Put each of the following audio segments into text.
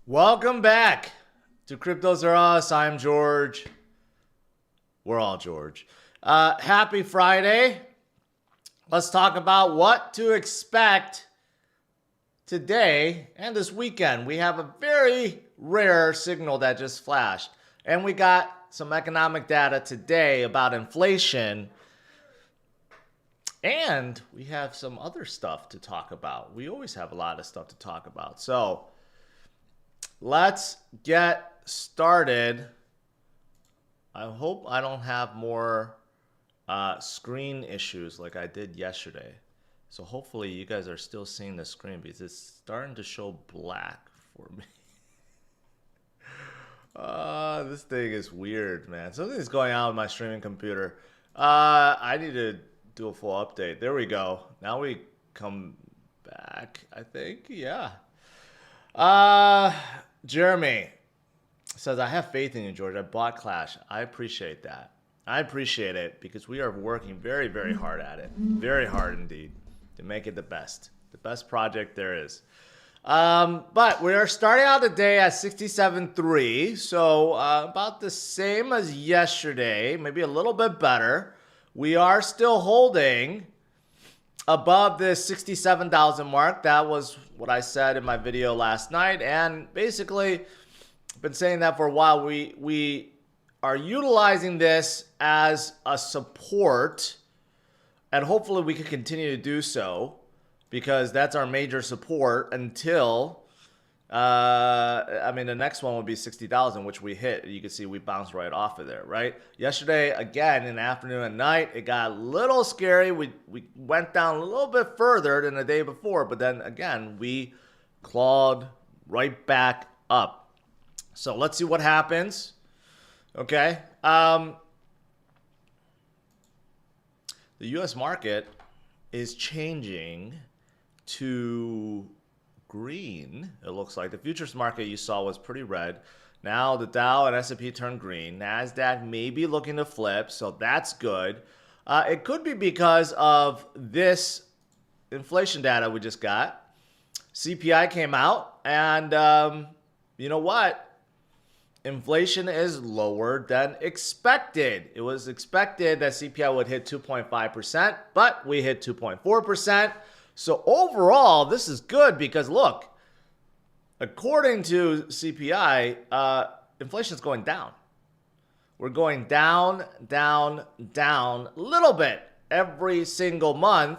Welcome back to CryptosRUs. I'm George. We're all George. Happy Friday. Let's talk about what to expect today and this weekend. We have a very rare signal that just flashed. And we got some economic data today about inflation. And we have some other stuff to talk about. We always have a lot of stuff to talk about. So let's get started. I hope I don't have more screen issues like I did yesterday. So hopefully you guys are still seeing the screen because it's starting to show black for me. This thing is weird, man. Something's going on with my streaming computer. I need to do a full update. There we go. Now we come back, I think. Yeah. Jeremy says, I have faith in you, George. I bought Clash. I appreciate that. I appreciate it because we are working very, very hard at it. Very hard indeed to make it the best project there is. But we are starting out the day at 67.3. So about the same as yesterday, maybe a little bit better. We are still holding above this 67,000 mark. That was what I said in my video last night. And basically, I've been saying that for a while. We are utilizing this as a support. And hopefully we can continue to do so. Because that's our major support until, the next one would be 60,000, which we hit. You can see we bounced right off of there, right? Yesterday, again, in the afternoon and night, it got a little scary. We went down a little bit further than the day before, but then again, we clawed right back up. So let's see what happens. Okay. The U.S. market is changing to green. It looks like the futures market you saw was pretty red. Now the Dow and S&P turned green. NASDAQ may be looking to flip, so that's good. It could be because of this inflation data we just got. CPI came out, and you know what? Inflation is lower than expected. It was expected that CPI would hit 2.5%, but we hit 2.4%. So overall, this is good because look, according to CPI, inflation is going down. We're going down, down, down a little bit every single month.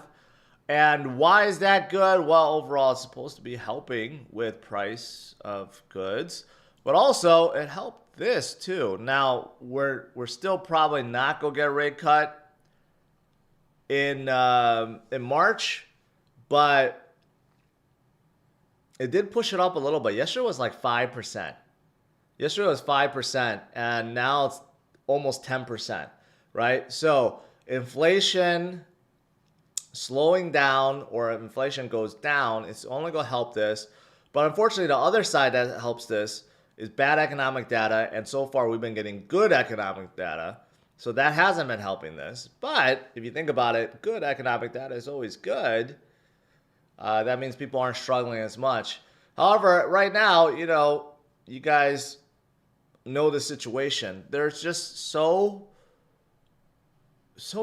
And why is that good? Well, overall, it's supposed to be helping with price of goods, but also it helped this too. Now we're still probably not gonna get a rate cut in March. But it did push it up a little bit. Yesterday was like 5%. Yesterday was 5%, and now it's almost 10%, right? So inflation slowing down, or if inflation goes down, it's only going to help this. But unfortunately, the other side that helps this is bad economic data, and so far we've been getting good economic data. So that hasn't been helping this. But if you think about it, good economic data is always good. That means people aren't struggling as much. However, right now, you guys know the situation. There's just so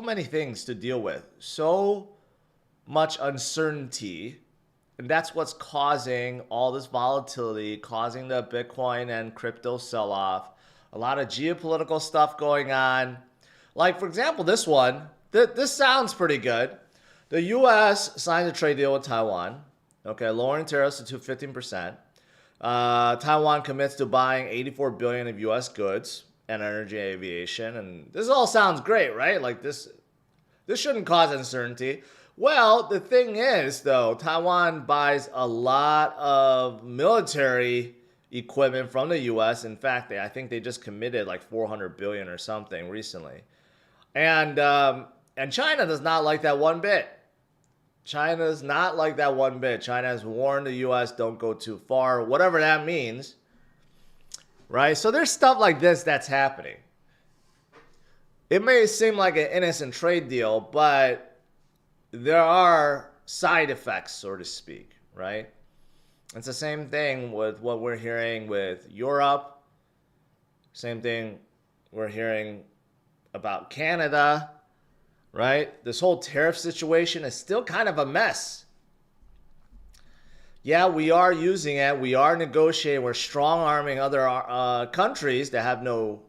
many things to deal with. So much uncertainty. And that's what's causing all this volatility, causing the Bitcoin and crypto sell-off. A lot of geopolitical stuff going on. Like, for example, this one. This sounds pretty good. The U.S. signed a trade deal with Taiwan, okay, lowering tariffs to 15%. Taiwan commits to buying $84 billion of U.S. goods and energy aviation, and this all sounds great, right? Like this shouldn't cause uncertainty. Well, the thing is, though, Taiwan buys a lot of military equipment from the U.S. In fact, I think they just committed like $400 billion or something recently, and China does not like that one bit. China's not like that one bit. China has warned the U.S. don't go too far, whatever that means, right? So there's stuff like this that's happening. It may seem like an innocent trade deal, but there are side effects, so to speak, right? It's the same thing with what we're hearing with Europe. Same thing we're hearing about Canada, right? This whole tariff situation is still kind of a mess. Yeah, we are using it. We are negotiating. We're strong arming other countries that have no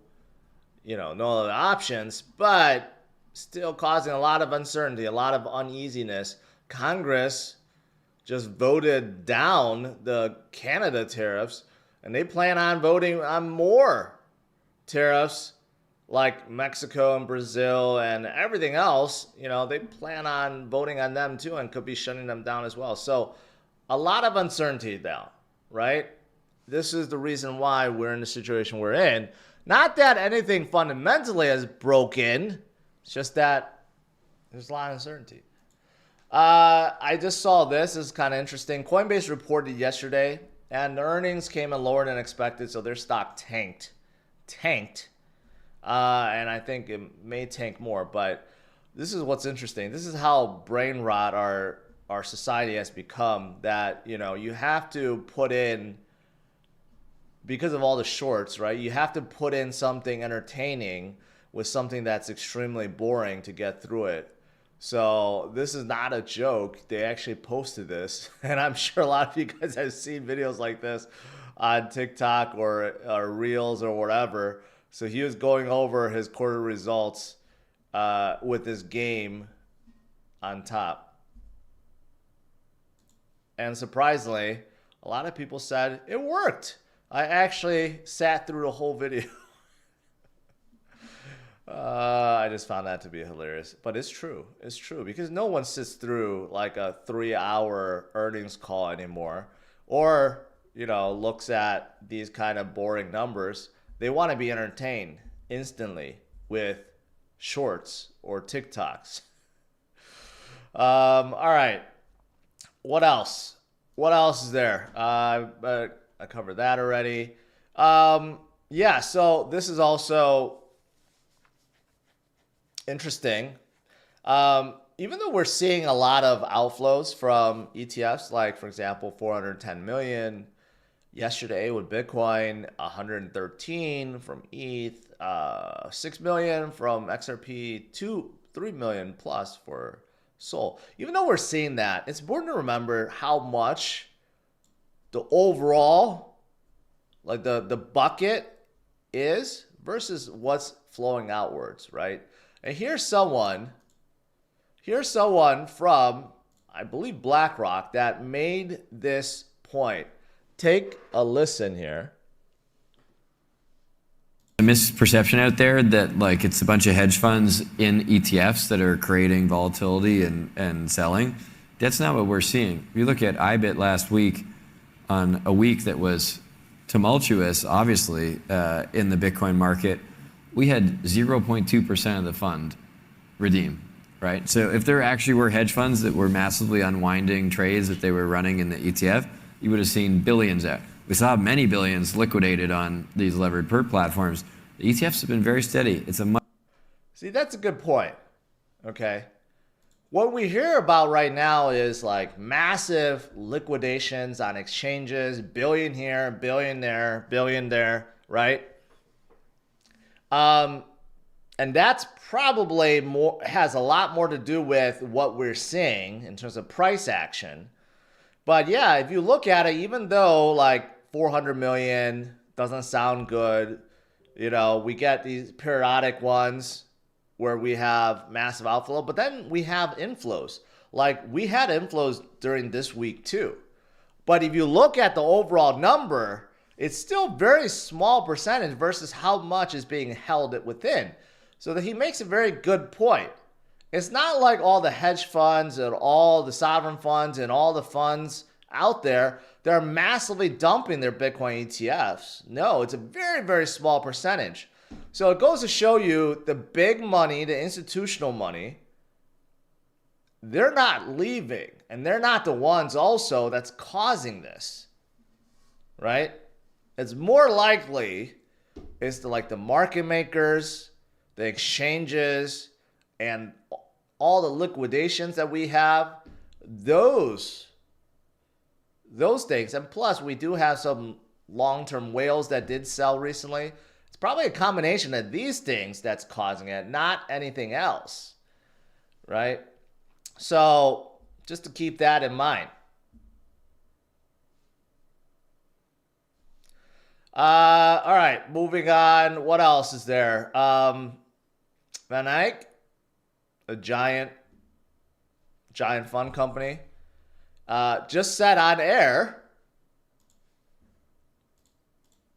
other options, but still causing a lot of uncertainty, a lot of uneasiness. Congress just voted down the Canada tariffs, and they plan on voting on more tariffs like Mexico and Brazil and everything else. They plan on voting on them too and could be shutting them down as well. So a lot of uncertainty now, right? This is the reason why we're in the situation we're in. Not that anything fundamentally has broken. It's just that there's a lot of uncertainty. I just saw this. This is kind of interesting. Coinbase reported yesterday, and the earnings came in lower than expected, so their stock tanked. And I think it may tank more, but this is what's interesting. This is how brain rot our society has become, that you have to put in, because of all the shorts, right? You have to put in something entertaining with something that's extremely boring to get through it. So this is not a joke. They actually posted this, and I'm sure a lot of you guys have seen videos like this on TikTok or Reels or whatever. So he was going over his quarter results with this game on top. And surprisingly, a lot of people said it worked. I actually sat through the whole video. I just found that to be hilarious. But it's true. It's true. Because no one sits through like a 3-hour earnings call anymore. Or, looks at these kind of boring numbers. They want to be entertained instantly with shorts or TikToks. All right. What else? What else is there? I covered that already. Yeah, so this is also interesting. Even though we're seeing a lot of outflows from ETFs, like, for example, 410 million yesterday with Bitcoin, 113 from ETH, 6 million from XRP, 3 million plus for Sol. Even though we're seeing that, it's important to remember how much the overall, like the bucket is versus what's flowing outwards, right? And here's someone from, I believe, Blackrock that made this point. Take a listen here. A misperception out there that like it's a bunch of hedge funds in ETFs that are creating volatility and selling. That's not what we're seeing. If you look at IBIT last week, on a week that was tumultuous, obviously, in the Bitcoin market, we had 0.2% of the fund redeem, right? So if there actually were hedge funds that were massively unwinding trades that they were running in the ETF, you would have seen billions out. We saw many billions liquidated on these levered perp platforms. The ETFs have been very steady. See, that's a good point. Okay. What we hear about right now is like massive liquidations on exchanges, billion here, billion there, right? And that's probably has a lot more to do with what we're seeing in terms of price action. But yeah, if you look at it, even though like 400 million doesn't sound good, we get these periodic ones where we have massive outflow, but then we have inflows. Like we had inflows during this week too. But if you look at the overall number, it's still very small percentage versus how much is being held within. So that he makes a very good point. It's not like all the hedge funds and all the sovereign funds and all the funds out there, they're massively dumping their Bitcoin ETFs. No, it's a very, very small percentage. So it goes to show you the big money, the institutional money, they're not leaving. And they're not the ones also that's causing this, right? It's more likely it's the market makers, the exchanges, and all the liquidations that we have. Those those things. And plus, we do have some long-term whales that did sell recently. It's probably a combination of these things that's causing it, not anything else, right? So just to keep that in mind. All right, moving on. What else is there? Van Eyck, a giant fund company, just said on air.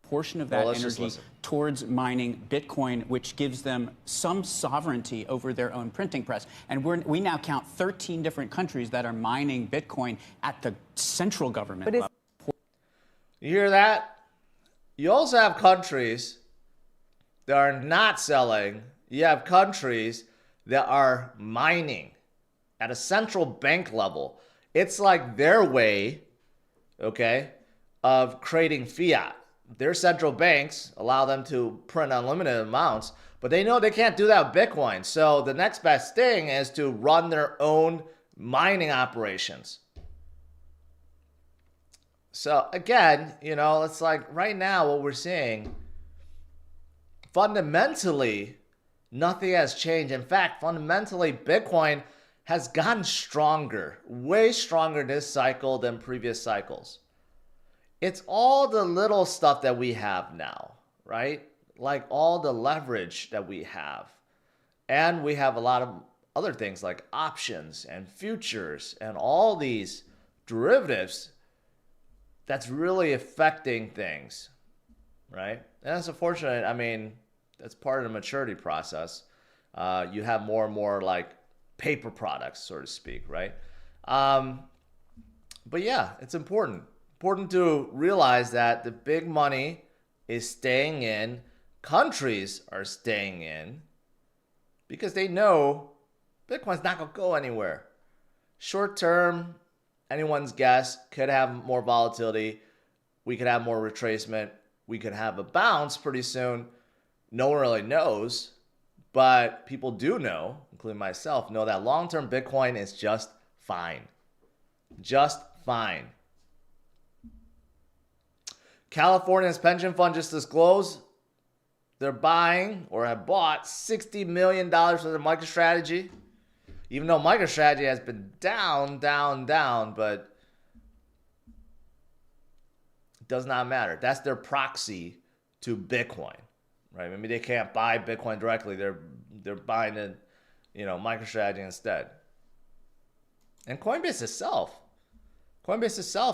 Portion of that energy towards mining Bitcoin, which gives them some sovereignty over their own printing press. And we now count 13 different countries that are mining Bitcoin at the central government level. You hear that? You also have countries that are not selling. You have countries that are mining at a central bank level. It's like their way, okay, of creating fiat. Their central banks allow them to print unlimited amounts, but they know they can't do that with Bitcoin. So the next best thing is to run their own mining operations. So again, you know, it's like right now what we're seeing, fundamentally, nothing has changed. In fact, fundamentally, Bitcoin has gotten stronger, way stronger this cycle than previous cycles. It's all the little stuff that we have now, right? Like all the leverage that we have. And we have a lot of other things like options and futures and all these derivatives that's really affecting things, right? And that's unfortunate. I mean, that's part of the maturity process. You have more and more like paper products, so to speak, right? But yeah, it's important to realize that the big money is staying in, countries are staying in, because they know Bitcoin's not going to go anywhere. Short term, anyone's guess, could have more volatility. We could have more retracement. We could have a bounce pretty soon. No one really knows, but people do know, including myself, know that long-term Bitcoin is just fine. Just fine. California's pension fund just disclosed they're buying or have bought $60 million for their MicroStrategy. Even though MicroStrategy has been down, but it does not matter. That's their proxy to Bitcoin, right? Maybe they can't buy Bitcoin directly. They're buying it, you know, MicroStrategy instead. And Coinbase itself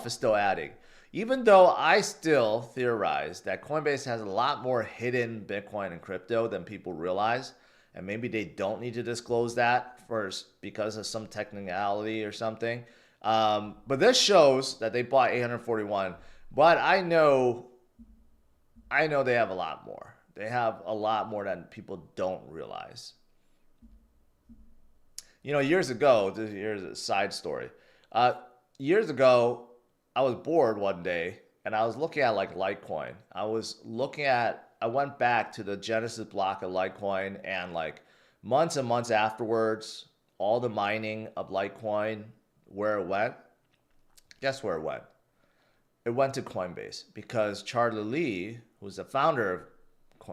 is still adding. Even though I still theorize that Coinbase has a lot more hidden Bitcoin and crypto than people realize, and maybe they don't need to disclose that first because of some technicality or something. But this shows that they bought 841. But I know they have a lot more. They have a lot more than people don't realize. You know, years ago, here's a side story. Years ago, I was bored one day and I was looking at like Litecoin. I went back to the Genesis block of Litecoin, and like months and months afterwards, all the mining of Litecoin, where it went. Guess where it went? It went to Coinbase, because Charlie Lee, who's the founder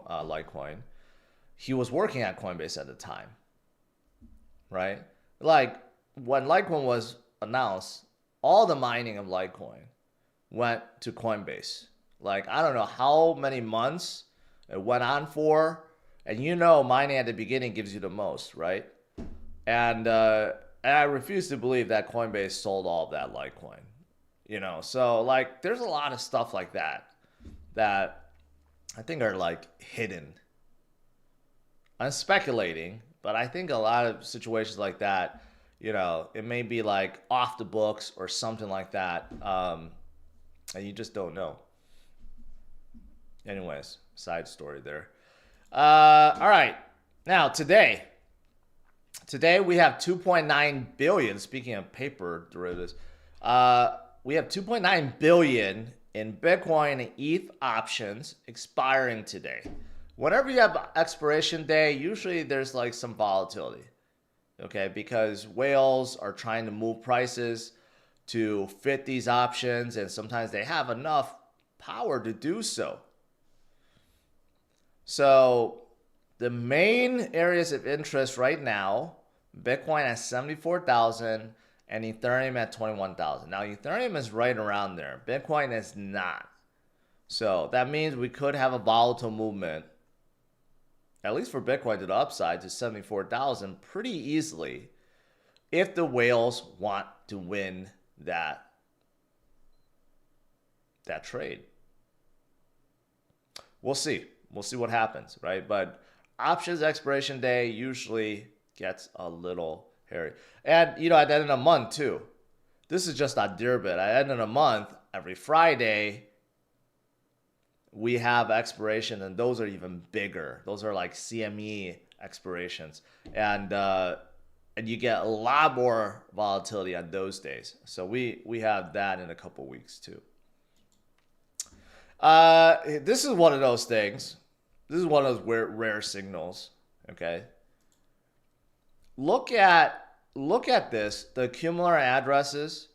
of Litecoin, he was working at Coinbase at the time, right? Like when Litecoin was announced, all the mining of Litecoin went to Coinbase. Like, I don't know how many months it went on for. And you know, mining at the beginning gives you the most, right? And I refuse to believe that Coinbase sold all of that Litecoin. You know, so like there's a lot of stuff like that I think are like hidden. I'm speculating, but I think a lot of situations like that, you know, it may be like off the books or something like that. And you just don't know. Anyways, side story there. All right. Now, today we have 2.9 billion. Speaking of paper derivatives, we have 2.9 billion in Bitcoin and ETH options expiring today. Whenever you have expiration day, usually there's like some volatility. Okay, because whales are trying to move prices. to fit these options, and sometimes they have enough power to do so. So the main areas of interest right now, Bitcoin at 74,000 and Ethereum at 21,000. Now Ethereum is right around there. Bitcoin is not. So that means we could have a volatile movement, at least for Bitcoin to the upside, to 74,000 pretty easily if the whales want to win that trade. We'll see. We'll see what happens, right? But options expiration day usually gets a little hairy. And, you know, at the end of the month, too. This is just a dear bit. At the end of the month, every Friday, we have expiration, and those are even bigger. Those are like CME expirations. And you get a lot more volatility on those days. So we have that in a couple weeks, too. This is one of those things. This is one of those rare signals. Okay. Look at this, the accumulator addresses.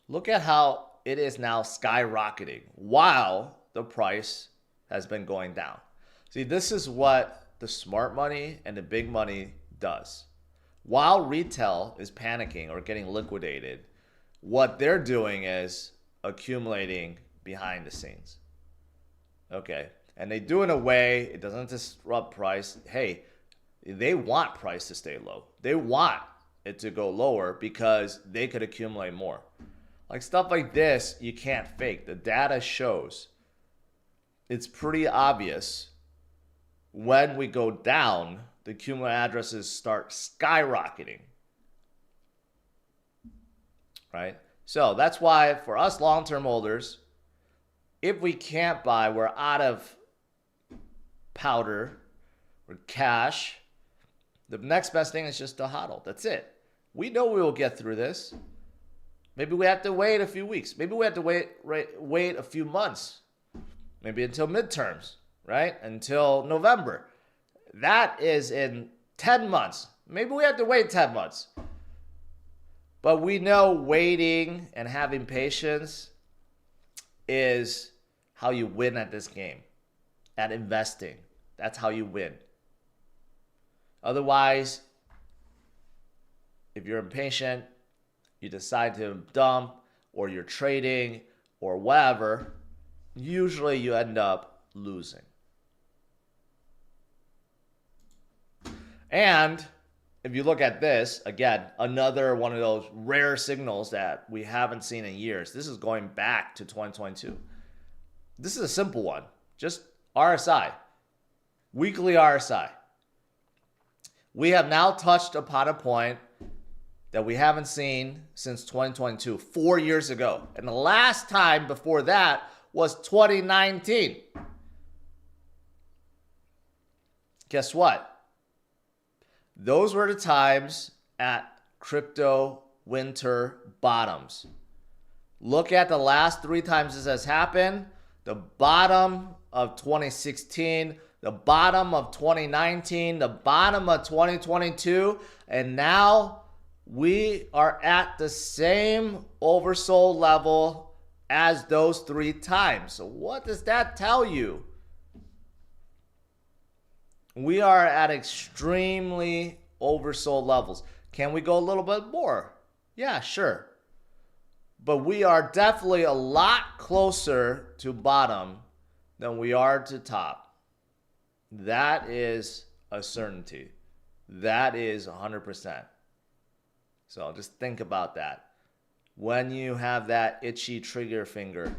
Look at how it is now skyrocketing while the price has been going down. See, this is what the smart money and the big money does. While retail is panicking or getting liquidated, what they're doing is accumulating behind the scenes. Okay. And they do it in a way it doesn't disrupt price. Hey, they want price to stay low. They want it to go lower because they could accumulate more. Like stuff like this, you can't fake. The data shows. It's pretty obvious when we go down, the accumulator addresses start skyrocketing. Right? So that's why for us long-term holders, if we can't buy, we're out of powder or cash. The next best thing is just to hodl. That's it. We know we will get through this. Maybe we have to wait a few weeks. Maybe we have to wait a few months. Maybe until midterms, right? Until November. That is in 10 months. Maybe we have to wait 10 months. But we know waiting and having patience is how you win at this game, at investing. That's how you win. Otherwise, if you're impatient, you decide to dump, or you're trading, or whatever, usually you end up losing. And if you look at this, again, another one of those rare signals that we haven't seen in years. This is going back to 2022. This is a simple one. Just RSI. Weekly RSI. We have now touched upon a point that we haven't seen since 2022, 4 years ago. And the last time before that was 2019. Guess what? Those were the times at crypto winter bottoms. Look at the last 3 times this has happened. The bottom of 2016, the bottom of 2019, the bottom of 2022, and now we are at the same oversold level as those 3 times. So what does that tell you? We are at extremely oversold levels. Can we go a little bit more? Yeah, sure. But we are definitely a lot closer to bottom than we are to top. That is a certainty. That is 100%. So just think about that. When you have that itchy trigger finger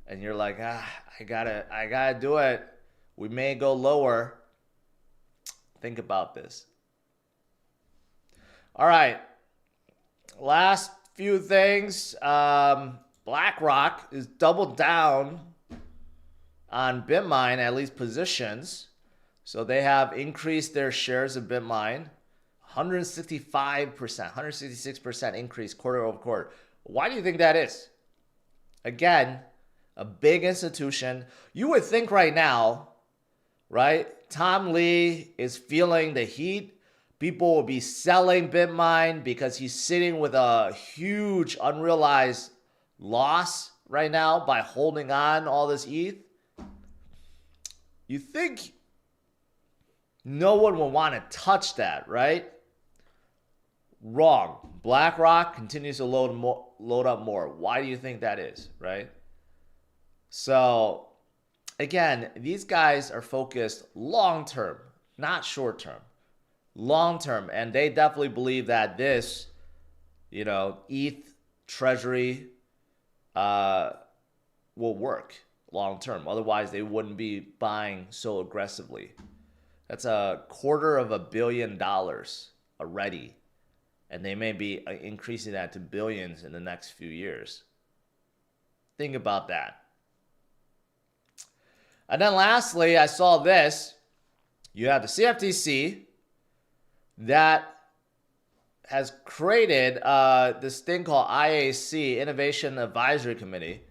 and you're like, I gotta do it. We may go lower. Think about this. All right. Last few things. BlackRock is doubled down on Bitmine, at least positions. So they have increased their shares of Bitmine. 165%, 166% increase quarter over quarter. Why do you think that is? Again, a big institution. You would think right now, right? Tom Lee is feeling the heat, People will be selling Bitmine because he's sitting with a huge unrealized loss right now by holding on all this ETH. You think no one will want to touch that, right? Wrong. BlackRock continues to load up more. Why do you think that is, right? So, again, these guys are focused long term, not short term. Long term. And they definitely believe that this, ETH treasury will work long term. Otherwise, they wouldn't be buying so aggressively. That's $250 million already. And they may be increasing that to billions in the next few years. Think about that. And then lastly, I saw this. You have the CFTC that has created this thing called IAC, Innovation Advisory Committee.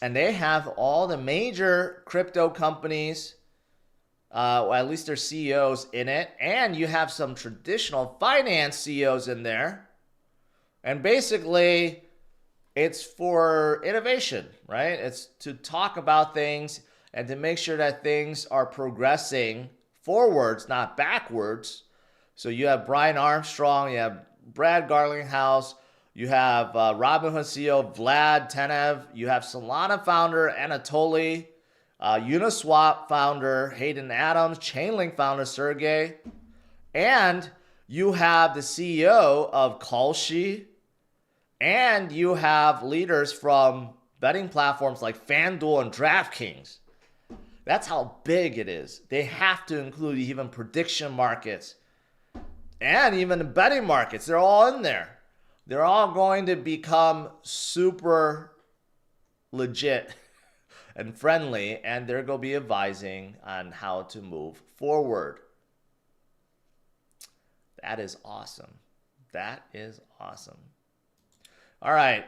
And they have all the major crypto companies, or at least their CEOs in it. And you have some traditional finance CEOs in there. And basically, it's for innovation, right? It's to talk about things and to make sure that things are progressing forwards, not backwards. So you have Brian Armstrong, you have Brad Garlinghouse, you have Robinhood CEO Vlad Tenev, you have Solana founder Anatoly, Uniswap founder Hayden Adams, Chainlink founder Sergey, and you have the CEO of Kalshi, and you have leaders from betting platforms like FanDuel and DraftKings. That's how big it is. They have to include even prediction markets and even the betting markets. They're all in there. They're all going to become super legit and friendly, and they're going to be advising on how to move forward. That is awesome. That is awesome. All right.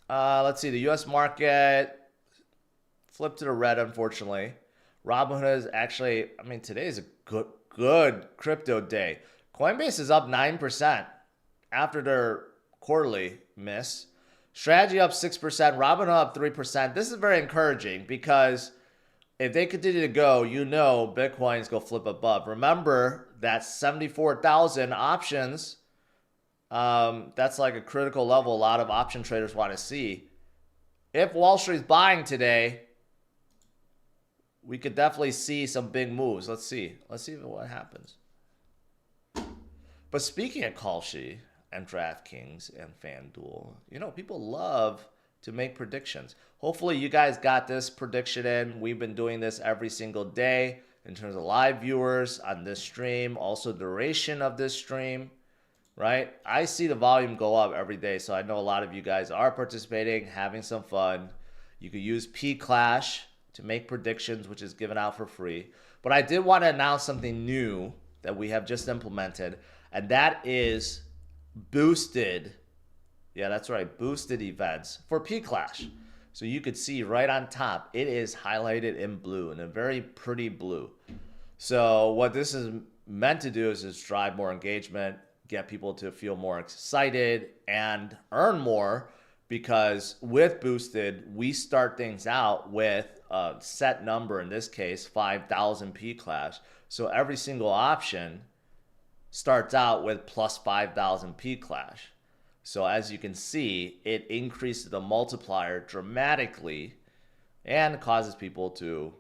Let's see. The U.S. market flipped to the red, unfortunately. Robinhood is actually, today is a good crypto day. Coinbase is up 9% after their quarterly miss. Strategy up 6%, Robinhood up 3%. This is very encouraging because if they continue to go, Bitcoin is going to flip above. Remember that 74,000 options, that's like a critical level a lot of option traders want to see. If Wall Street's buying today, we could definitely see some big moves. Let's see what happens. But speaking of Kalshi and DraftKings and FanDuel, people love to make predictions. Hopefully you guys got this prediction in. We've been doing this every single day in terms of live viewers on this stream, also duration of this stream, right? I see the volume go up every day, so I know a lot of you guys are participating, having some fun. You could use P-Clash to make predictions, which is given out for free. But I did want to announce something new that we have just implemented, and that is boosted, that's right, boosted events for P-Clash. So you could see right on top, it is highlighted in blue, in a very pretty blue. So what this is meant to do is just drive more engagement, get people to feel more excited and earn more, because with boosted, we start things out with a set number, in this case, 5,000 P-Clash. So every single option starts out with plus 5,000 P-Clash. So as you can see, it increases the multiplier dramatically and causes people to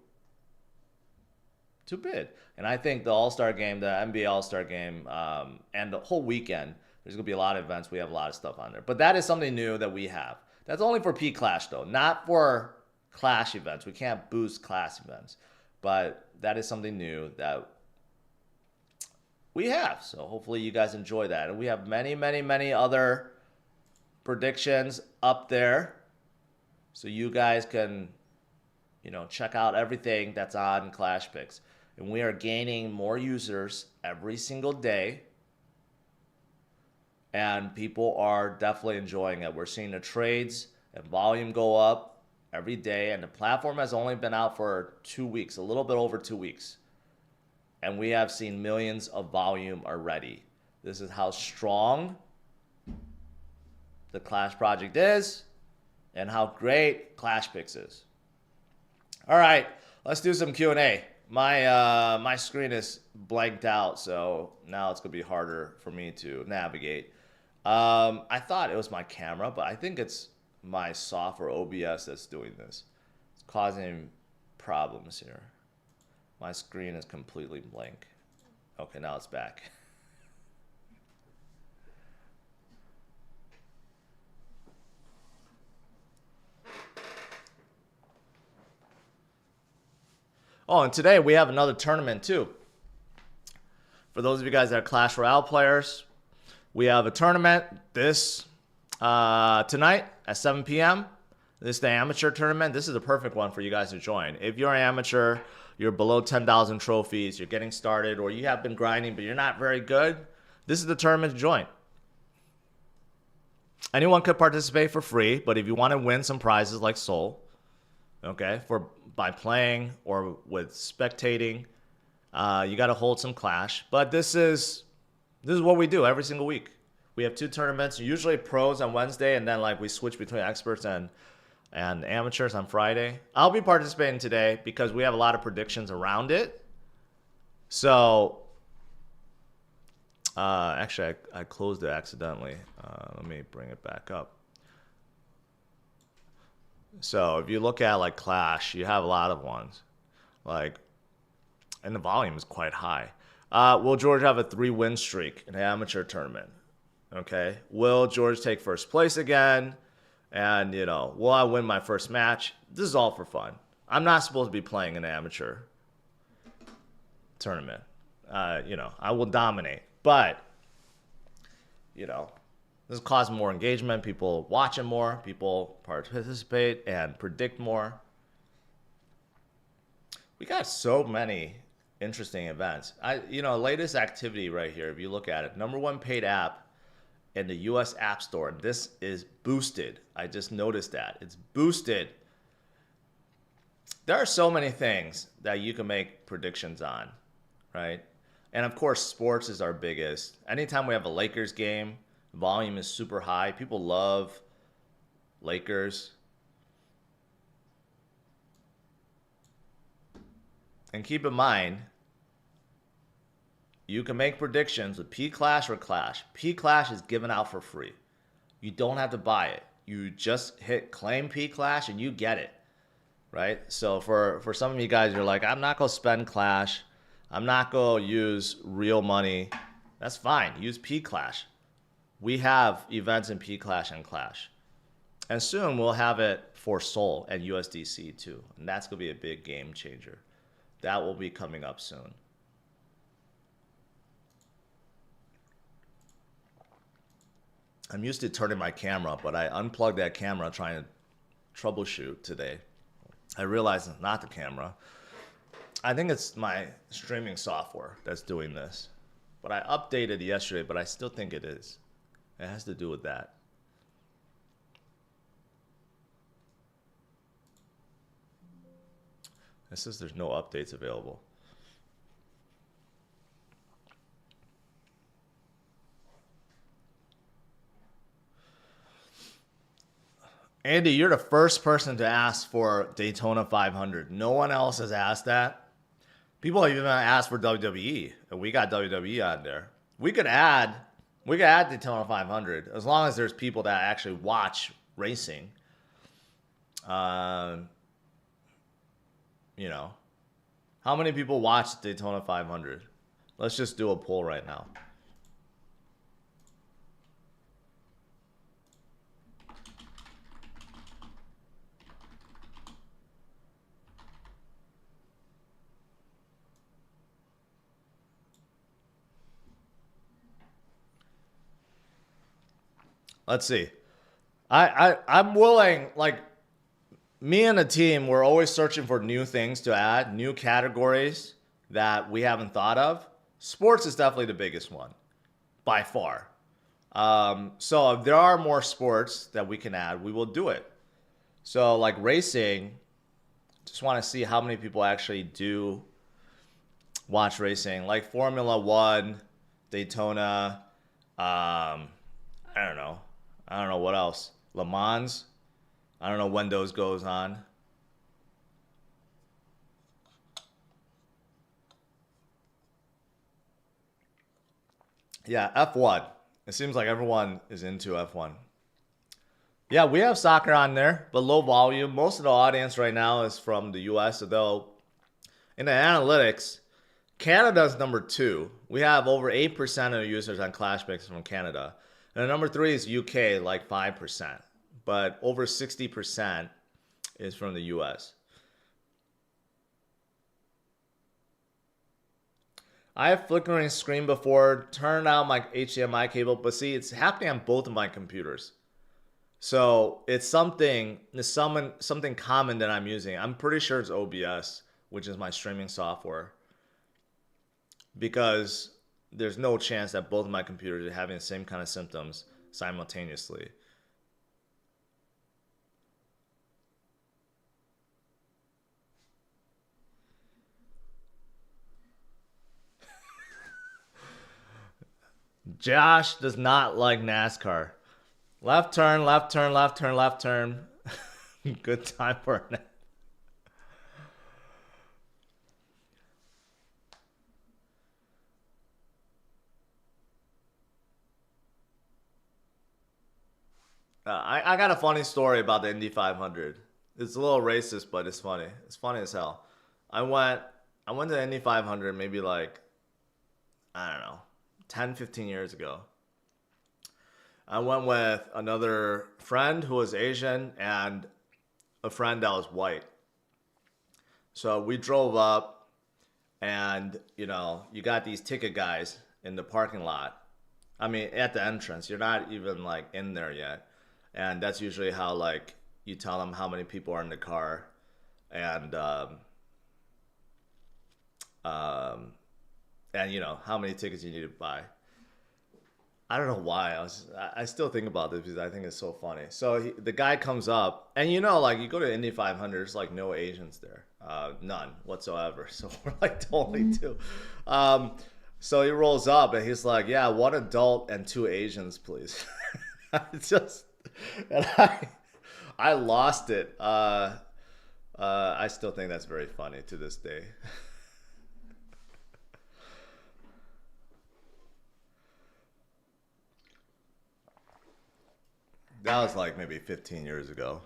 bid. And I think the All-Star game, the NBA All-Star game, and the whole weekend, there's going to be a lot of events. We have a lot of stuff on there. But that is something new that we have. That's only for P-Clash, though, not for Clash events. We can't boost Clash events. But that is something new that we have. So hopefully you guys enjoy that. And we have many, many, many other predictions up there. So you guys can, check out everything that's on ClashPicks. And we are gaining more users every single day. And people are definitely enjoying it. We're seeing the trades and volume go up every day. And the platform has only been out for 2 weeks, a little bit over 2 weeks. and we have seen millions of volume already. This is how strong the Clash project is and how great ClashPicks is. All right, let's do some Q&A. My screen is blanked out, so now it's gonna be harder for me to navigate. I thought it was my camera, but I think it's my software OBS that's doing this. It's causing problems here. My screen is completely blank. Okay, now it's back. Oh, and today we have another tournament too. For those of you guys that are Clash Royale players, we have a tournament this tonight at 7 p.m. This is the amateur tournament. This is a perfect one for you guys to join. If you're an amateur, you're below 10,000 trophies, you're getting started, or you have been grinding but you're not very good, this is the tournament to join. Anyone could participate for free, but if you want to win some prizes like Soul, okay, by playing or with spectating, you got to hold some Clash. But this is what we do every single week. We have 2 tournaments, usually pros on Wednesday, and then like we switch between experts and amateurs on Friday. I'll be participating today because we have a lot of predictions around it. So, actually, I closed it accidentally. Let me bring it back up. So if you look at like Clash, you have a lot of ones, like, and the volume is quite high. Will George have a 3-win streak in an amateur tournament? Okay. Will George take first place again? And, you know, will I win my first match? This is all for fun. I'm not supposed to be playing an amateur tournament. You know, I will dominate. But, you know, this causes more engagement. People watching more. People participate and predict more. We got so many interesting events. You know, latest activity right here, if you look at it, #1 paid app in the US App Store. This is boosted. I just noticed that. It's boosted. There are so many things that you can make predictions on, right? And of course, sports is our biggest. Anytime we have a Lakers game, volume is super high. People love Lakers. And keep in mind, you can make predictions with P-Clash or Clash. P-Clash is given out for free. You don't have to buy it. You just hit claim P-Clash and you get it, right? So for some of you guys, you're like, I'm not going to spend Clash. I'm not going to use real money. That's fine. Use P-Clash. We have events in P-Clash and Clash. And soon we'll have it for Sol and USDC too. And that's going to be a big game changer. That will be coming up soon. I'm used to turning my camera, but I unplugged that camera trying to troubleshoot today. I realized it's not the camera. I think it's my streaming software that's doing this. But I updated yesterday, but I still think it is. It has to do with that. It says there's no updates available. Andy, you're the first person to ask for Daytona 500. No one else has asked that. People have even asked for WWE, and we got WWE on there. We could add Daytona 500 as long as there's people that actually watch racing. You know, how many people watch Daytona 500? Let's just do a poll right now. Let's see. I'm willing, like, me and the team, we're always searching for new things to add, new categories that we haven't thought of. Sports is definitely the biggest one, by far. So if there are more sports that we can add, we will do it. So like racing, just want to see how many people actually do watch racing, like Formula One, Daytona. I don't know. I don't know what else. Le Mans. I don't know when those goes on. Yeah, F1. It seems like everyone is into F1. Yeah, we have soccer on there, but low volume. Most of the audience right now is from the US, though in the analytics, Canada's number 2. We have over 8% of the users on ClashPicks from Canada. And the number 3 is UK, like 5%. But over 60% is from the US. I have flickering screen before, turned out my HDMI cable, but see, it's happening on both of my computers. So it's something common that I'm using. I'm pretty sure it's OBS, which is my streaming software. Because there's no chance that both of my computers are having the same kind of symptoms simultaneously. Josh does not like NASCAR. Left turn, left turn, left turn, left turn. Good time for a nap. I got a funny story about the Indy 500. It's a little racist, but it's funny. It's funny as hell. I went to the Indy 500 maybe like, I don't know, 10, 15 years ago. I went with another friend who was Asian and a friend that was white. So we drove up and, you got these ticket guys in the parking lot. I mean, at the entrance. You're not even like in there yet. And that's usually how like you tell them how many people are in the car and how many tickets you need to buy. I don't know why. I still think about this because I think it's so funny. So the guy comes up, and like you go to Indy 500, there's like no Asians there, none whatsoever. So we're like totally two. So he rolls up and he's like, "Yeah, 1 adult and 2 Asians, please." And I lost it. I still think that's very funny to this day. That was like maybe 15 years ago.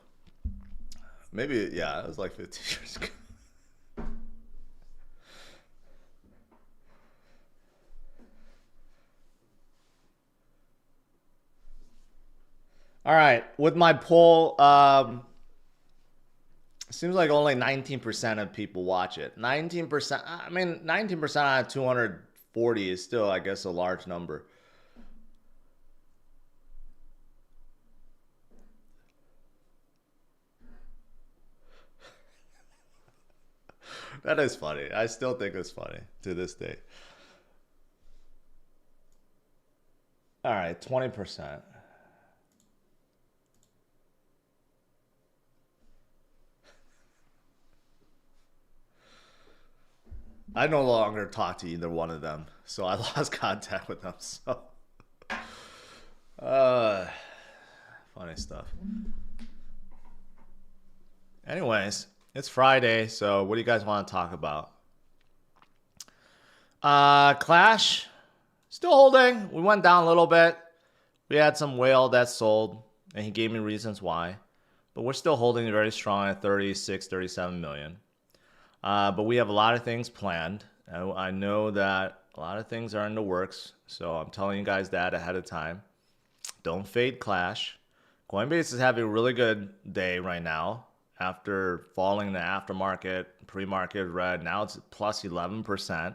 Maybe, yeah, it was like 15 years ago. All right, with my poll, seems like only 19% of people watch it. 19%, I mean, 19% out of 240 is still, I guess, a large number. That is funny. I still think it's funny to this day. All right, 20%. I no longer talk to either one of them, so I lost contact with them. So, funny stuff. Anyways, it's Friday, so what do you guys want to talk about? Clash, still holding. We went down a little bit. We had some whale that sold, and he gave me reasons why. But we're still holding very strong at 36, 37 million. But we have a lot of things planned. I know that a lot of things are in the works, so I'm telling you guys that ahead of time. Don't fade Clash. Coinbase is having a really good day right now after falling in the aftermarket, pre-market red. Now it's plus 11%.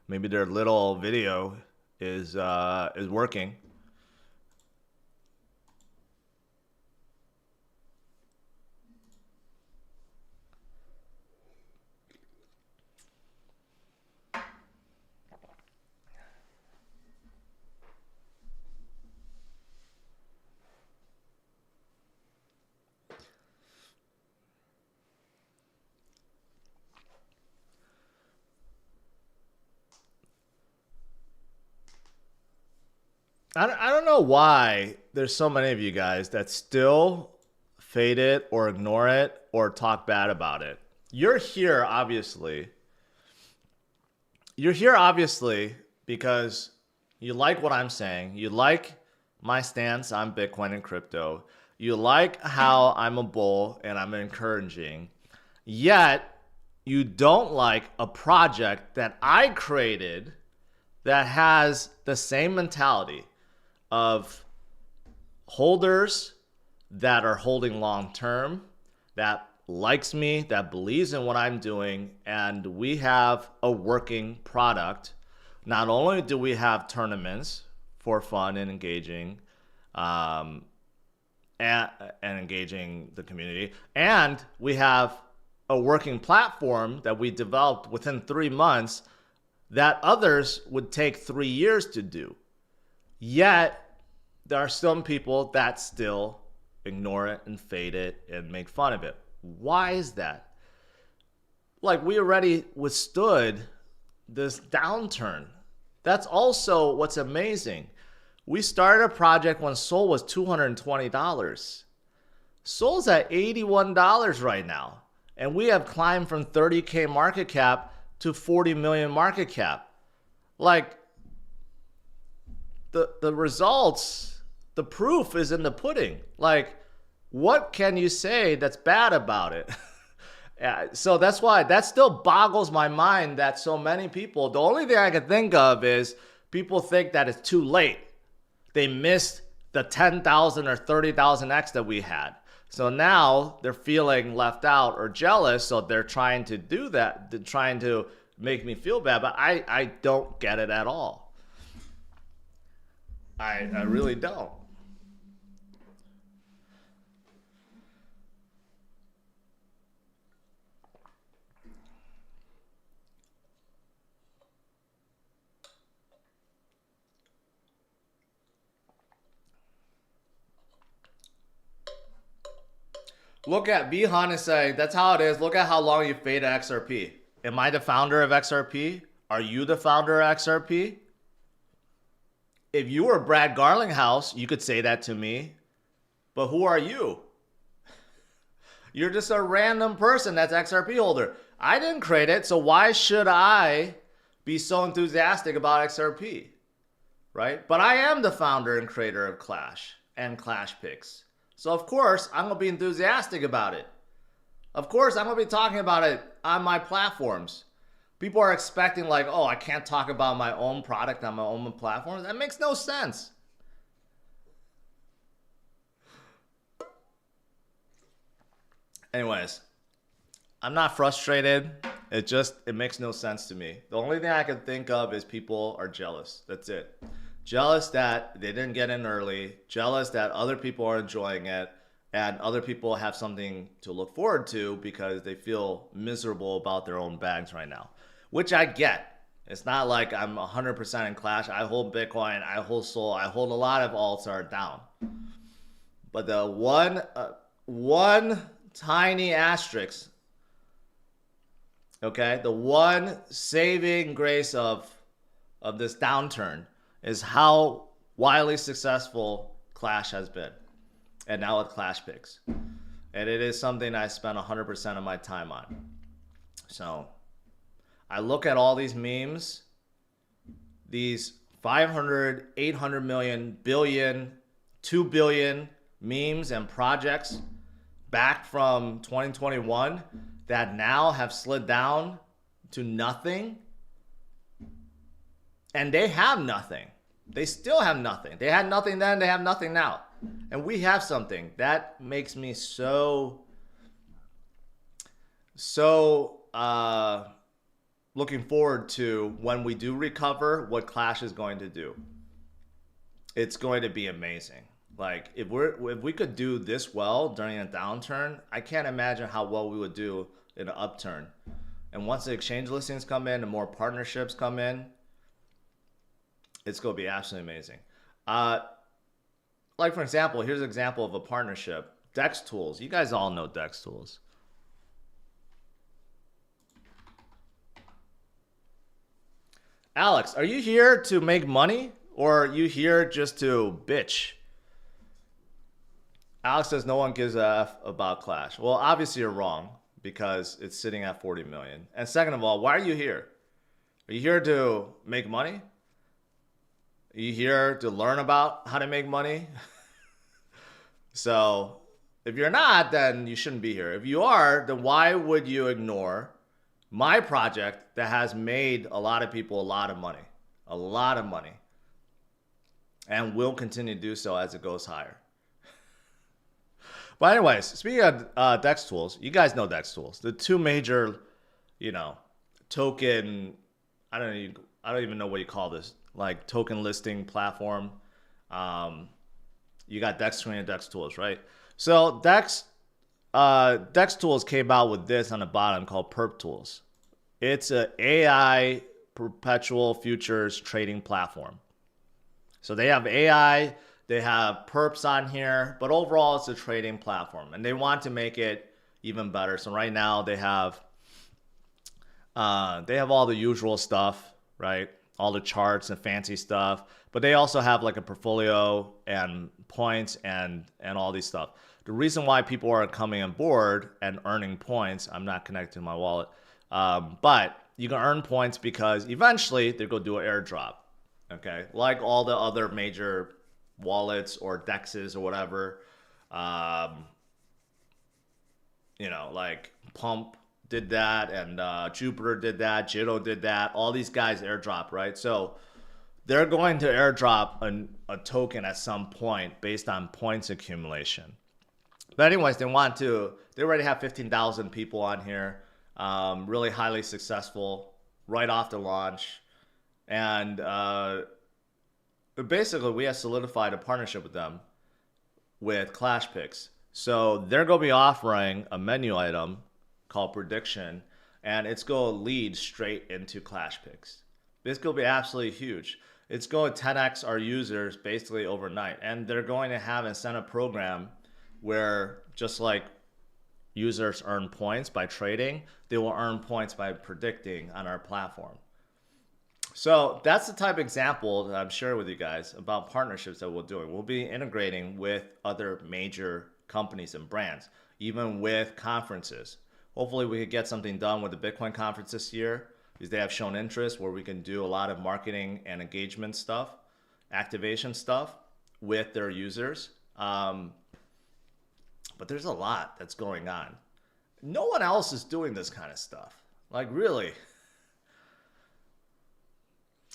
Maybe their little video is working. I don't know why there's so many of you guys that still fade it or ignore it or talk bad about it. You're here, obviously. You're here, obviously, because you like what I'm saying. You like my stance on Bitcoin and crypto. You like how I'm a bull and I'm encouraging. Yet, you don't like a project that I created that has the same mentality of holders that are holding long term, that likes me, that believes in what I'm doing, and we have a working product. Not only do we have tournaments for fun and engaging, and engaging the community, and we have a working platform that we developed within 3 months that others would take 3 years to do. Yet, there are some people that still ignore it and fade it and make fun of it. Why is that? Like, we already withstood this downturn. That's also what's amazing. We started a project when Sol was $220. Sol's at $81 right now. And we have climbed from 30K market cap to 40 million market cap. Like, the results, the proof is in the pudding. Like, what can you say that's bad about it? So that's why that still boggles my mind that so many people, the only thing I can think of is people think that it's too late. They missed the 10,000 or 30,000x that we had. So now they're feeling left out or jealous. So they're trying to do that. They're trying to make me feel bad, but I don't get it at all. I really don't. Look at Bihan is saying, that's how it is. Look at how long you faded XRP. Am I the founder of XRP? Are you the founder of XRP? If you were Brad Garlinghouse, you could say that to me. But who are you? You're just a random person that's XRP holder. I didn't create it, so why should I be so enthusiastic about XRP? Right? But I am the founder and creator of Clash and ClashPicks. So of course, I'm going to be enthusiastic about it. Of course, I'm going to be talking about it on my platforms. People are expecting like, oh, I can't talk about my own product on my own platform. That makes no sense. Anyways, I'm not frustrated. It makes no sense to me. The only thing I can think of is people are jealous. That's it. Jealous that they didn't get in early. Jealous that other people are enjoying it. And other people have something to look forward to because they feel miserable about their own bags right now. Which I get. It's not like I'm 100% in Clash. I hold Bitcoin. I hold Sol. I hold a lot of alts that are down. But the one tiny asterisk, okay, the one saving grace of this downturn is how wildly successful Clash has been. And now with ClashPicks. And it is something I spend 100% of my time on. So I look at all these memes, these 500, 800 million, billion, 2 billion memes and projects back from 2021 that now have slid down to nothing. And they have nothing. They still have nothing. They had nothing then, they have nothing now. And we have something. That makes me so looking forward to when we do recover, what Clash is going to do. It's going to be amazing. Like, if we could do this well during a downturn, I can't imagine how well we would do in an upturn. And once the exchange listings come in and more partnerships come in, it's going to be absolutely amazing. Like, for example, here's an example of a partnership. Dex Tools. You guys all know Dex Tools. Alex, are you here to make money Or you here just to bitch? Alex says no one gives a F about Clash. Well, obviously you're wrong because it's sitting at 40 million. And second of all, why are you here? Are you here to make money? Are you here to learn about how to make money? So if you're not, then you shouldn't be here. If you are, then why would you ignore my project that has made a lot of people a lot of money? A lot of money. And will continue to do so as it goes higher. But anyways, speaking of DEX tools, you guys know DEX tools. The two major, token, I don't even know what you call this, like token listing platform. You got DEX Screen and DEX tools, right? So DEX tools came out with this on the bottom called Perp Tools. It's an AI perpetual futures trading platform. So they have AI, they have perps on here, but overall it's a trading platform, and they want to make it even better. So right now they have all the usual stuff, right? All the charts and fancy stuff, but they also have like a portfolio and points and all these stuff. The reason why people are coming on board and earning points, I'm not connected to my wallet, but you can earn points because eventually they're going to do an airdrop. Okay, like all the other major wallets or dexes or whatever, like Pump did that, and Jupiter did that, Jitto did that. All these guys airdrop, right? So they're going to airdrop a token at some point based on points accumulation. But anyways, they already have 15,000 people on here, really highly successful right off the launch. And basically, we have solidified a partnership with them with ClashPicks. So they're going to be offering a menu item called Prediction, and it's going to lead straight into ClashPicks. This going to be absolutely huge. It's going to 10x our users basically overnight. And they're going to have an incentive program where just like users earn points by trading, they will earn points by predicting on our platform. So that's the type of example that I'm sharing with you guys about partnerships that we're doing. We'll be integrating with other major companies and brands, even with conferences. Hopefully we could get something done with the Bitcoin conference this year, because they have shown interest where we can do a lot of marketing and engagement stuff, activation stuff with their users. But there's a lot that's going on. No one else is doing this kind of stuff. Like really.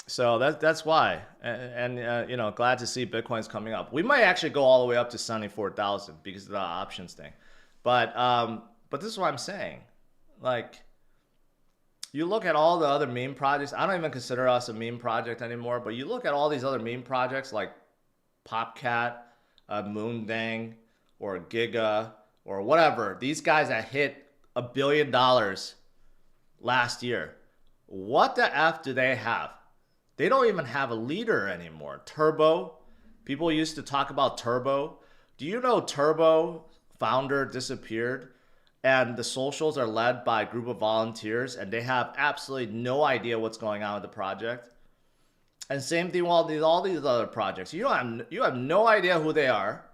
So that's why, and glad to see Bitcoin's coming up. We might actually go all the way up to 74,000 because of the options thing, but this is what I'm saying. Like, you look at all the other meme projects. I don't even consider us a meme project anymore. But you look at all these other meme projects like Popcat, Moondang, or Giga, or whatever. These guys that hit $1 billion last year. What the F do they have? They don't even have a leader anymore. Turbo. People used to talk about Turbo. Do you know Turbo founder disappeared? And the socials are led by a group of volunteers, and they have absolutely no idea what's going on with the project. And same thing with all these other projects. You have no idea who they are,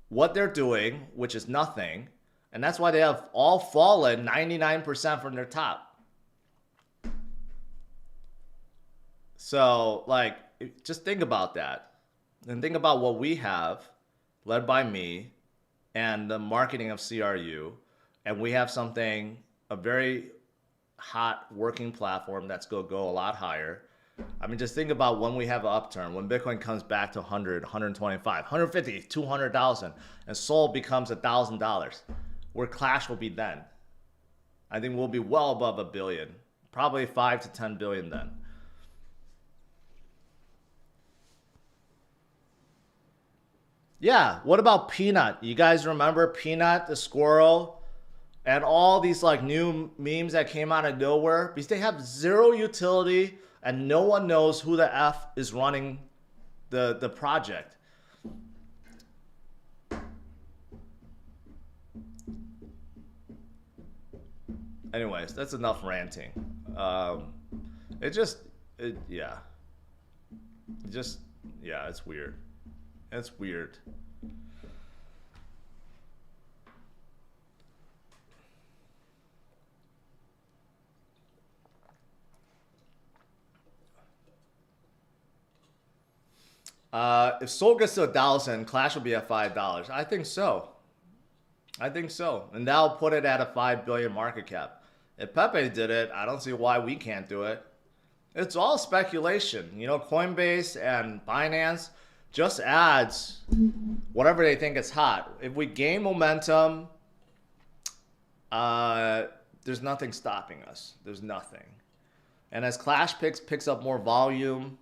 what they're doing, which is nothing. And that's why they have all fallen 99% from their top. So, like, just think about that. And think about what we have, led by me, and the marketing of CRU. And we have something, a very hot working platform that's going to go a lot higher. I mean, just think about when we have an upturn, when Bitcoin comes back to 100, 125, 150, 200,000, and Sol becomes $1,000, where Clash will be then. I think we'll be well above $1 billion, probably 5 to 10 billion then. Yeah, what about Peanut? You guys remember Peanut, the squirrel, and all these like new memes that came out of nowhere? Because they have zero utility and no one knows who the F is running the project. Anyways, that's enough ranting. Yeah. Just Yeah, it's weird. It's weird. If Sol gets to 1,000, Clash will be at $5. I think so. I think so. And that'll put it at a 5 billion market cap. If Pepe did it, I don't see why we can't do it. It's all speculation. You know, Coinbase and Binance just adds whatever they think is hot. If we gain momentum, there's nothing stopping us. There's nothing. And as ClashPicks picks up more volume,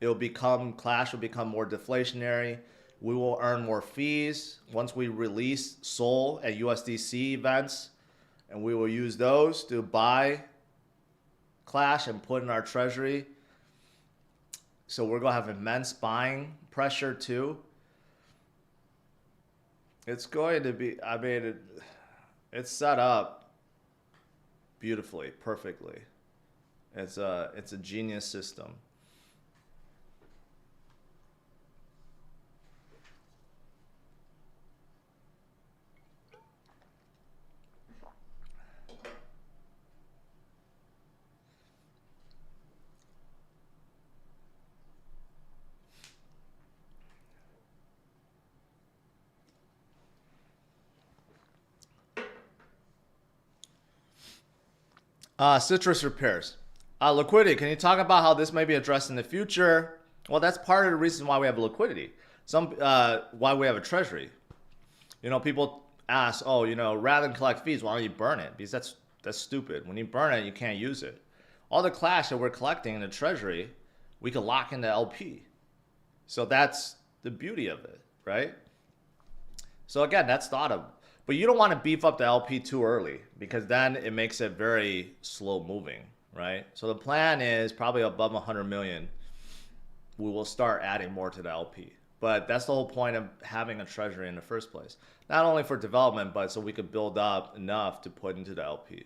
Clash will become more deflationary. We will earn more fees once we release Sol at USDC events, and we will use those to buy Clash and put in our treasury. So we're going to have immense buying pressure too. It's going to be, I mean, it's set up beautifully, perfectly. It's a genius system. Citrus repairs. Liquidity. Can you talk about how this may be addressed in the future? Well, that's part of the reason why we have liquidity. Why we have a treasury. You know, people ask, oh, you know, rather than collect fees, why don't you burn it? Because that's stupid. When you burn it, you can't use it. All the Clash that we're collecting in the treasury, we can lock into LP. So that's the beauty of it, right? So again, that's thought of. But you don't want to beef up the LP too early because then it makes it very slow moving, right? So the plan is probably above 100 million. We will start adding more to the LP. But that's the whole point of having a treasury in the first place. Not only for development, but so we could build up enough to put into the LP.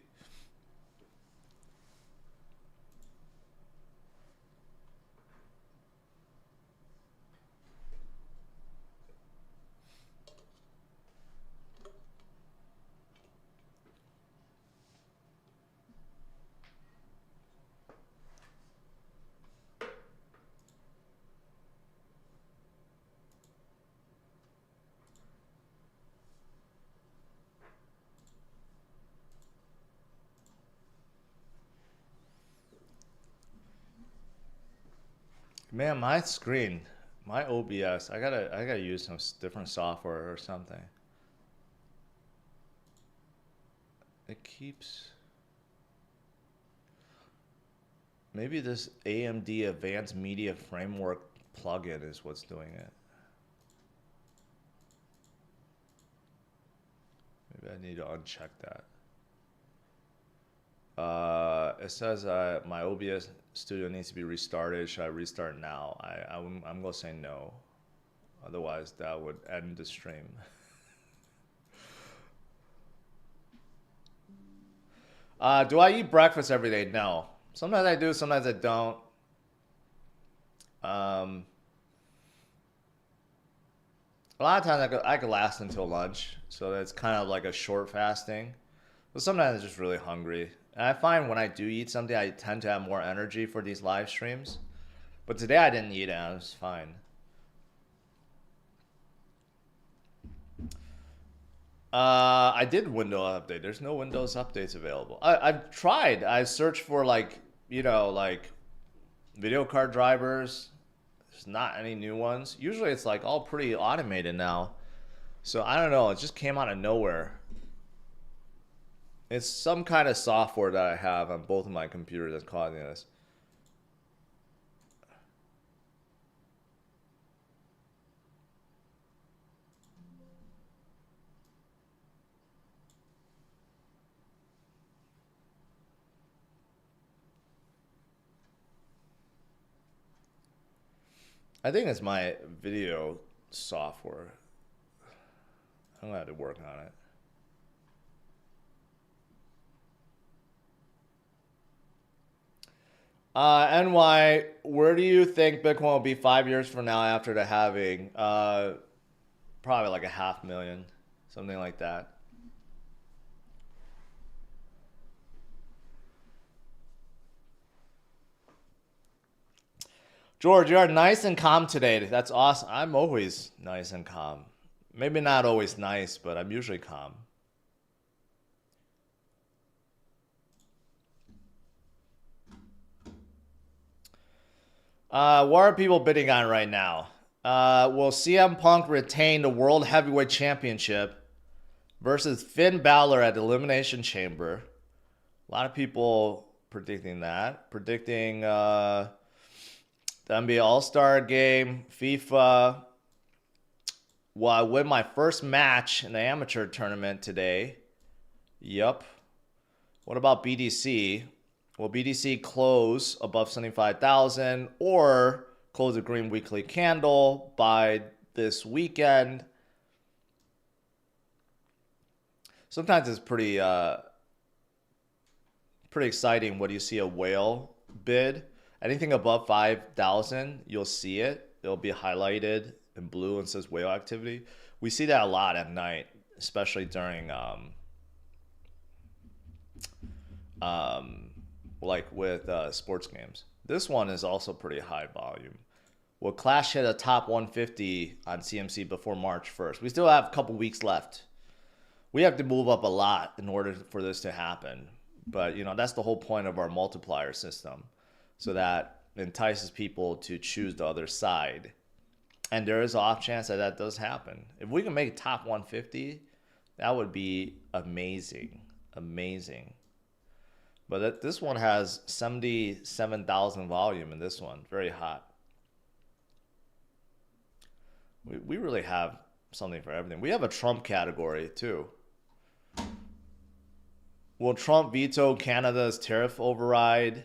Man, my screen, my OBS, I gotta use some different software or something. It keeps. Maybe this AMD Advanced Media Framework plugin is what's doing it. Maybe I need to uncheck that. It says my OBS studio needs to be restarted. Should I restart now? I'm going to say no. Otherwise, that would end the stream. Do I eat breakfast every day? No. Sometimes I do, sometimes I don't. A lot of times I could last until lunch. So that's kind of like a short fasting. But sometimes I'm just really hungry. And I find when I do eat something, I tend to have more energy for these live streams. But today I didn't eat it, and I was fine. I did Windows update. There's no Windows updates available. I've tried. I searched for like video card drivers. There's not any new ones. Usually it's like all pretty automated now. So I don't know. It just came out of nowhere. It's some kind of software that I have on both of my computers that's causing this. I think it's my video software. I'm gonna have to work on it. NY, where do you think Bitcoin will be 5 years from now after the halving? Probably like 500,000, something like that. George, you are nice and calm today. That's awesome. I'm always nice and calm. Maybe not always nice, but I'm usually calm. What are people bidding on right now? Will CM Punk retain the World Heavyweight Championship versus Finn Balor at the Elimination Chamber? A lot of people predicting that. Predicting the NBA All-Star Game, FIFA. Will I win my first match in the amateur tournament today? Yup. What about BDC? Will BDC close above 75,000 or close a green weekly candle by this weekend? Sometimes it's pretty exciting when you see a whale bid. Anything above 5,000, you'll see it. It'll be highlighted in blue and says whale activity. We see that a lot at night, especially during like with sports games. This one is also pretty high volume. Will Clash hit a top 150 on CMC before March 1st? We still have a couple weeks left. We have to move up a lot in order for this to happen. But, you know, that's the whole point of our multiplier system, so that entices people to choose the other side. And there is an off chance that that does happen. If we can make top 150, that would be amazing. Amazing. But this one has 77,000 volume in this one. Very hot. We really have something for everything. We have a Trump category too. Will Trump veto Canada's tariff override?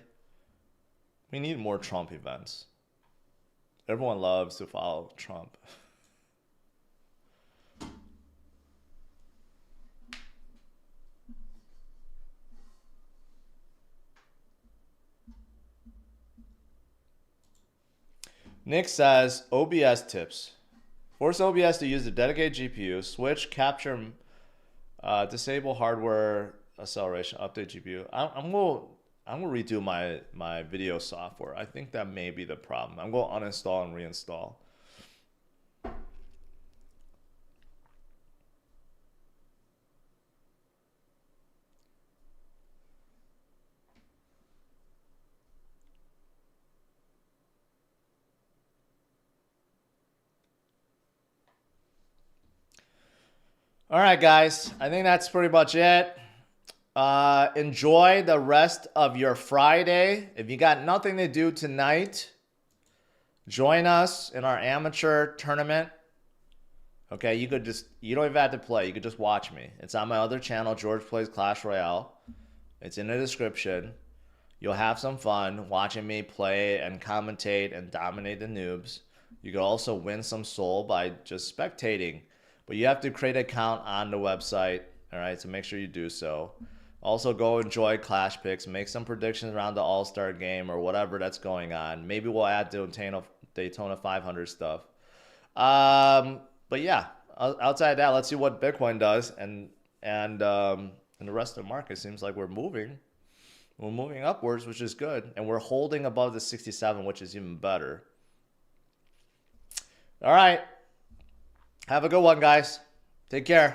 We need more Trump events. Everyone loves to follow Trump. Nick says, OBS tips. Force OBS to use the dedicated GPU, switch, capture, disable hardware acceleration, update GPU. I'm gonna redo my video software. I think that may be the problem. I'm gonna uninstall and reinstall. All right, guys. I think that's pretty much it. Enjoy the rest of your Friday. If you got nothing to do tonight, join us in our amateur tournament. Okay, you don't even have to play. You could just watch me. It's on my other channel, George Plays Clash Royale. It's in the description. You'll have some fun watching me play and commentate and dominate the noobs. You could also win some soul by just spectating. But you have to create an account on the website, all right, so make sure you do so. Also, go enjoy ClashPicks, make some predictions around the All-Star Game or whatever that's going on. Maybe we'll add Daytona 500 stuff. But yeah, outside of that, let's see what Bitcoin does. And the rest of the market seems like we're moving. We're moving upwards, which is good. And we're holding above the 67, which is even better. All right. Have a good one, guys. Take care.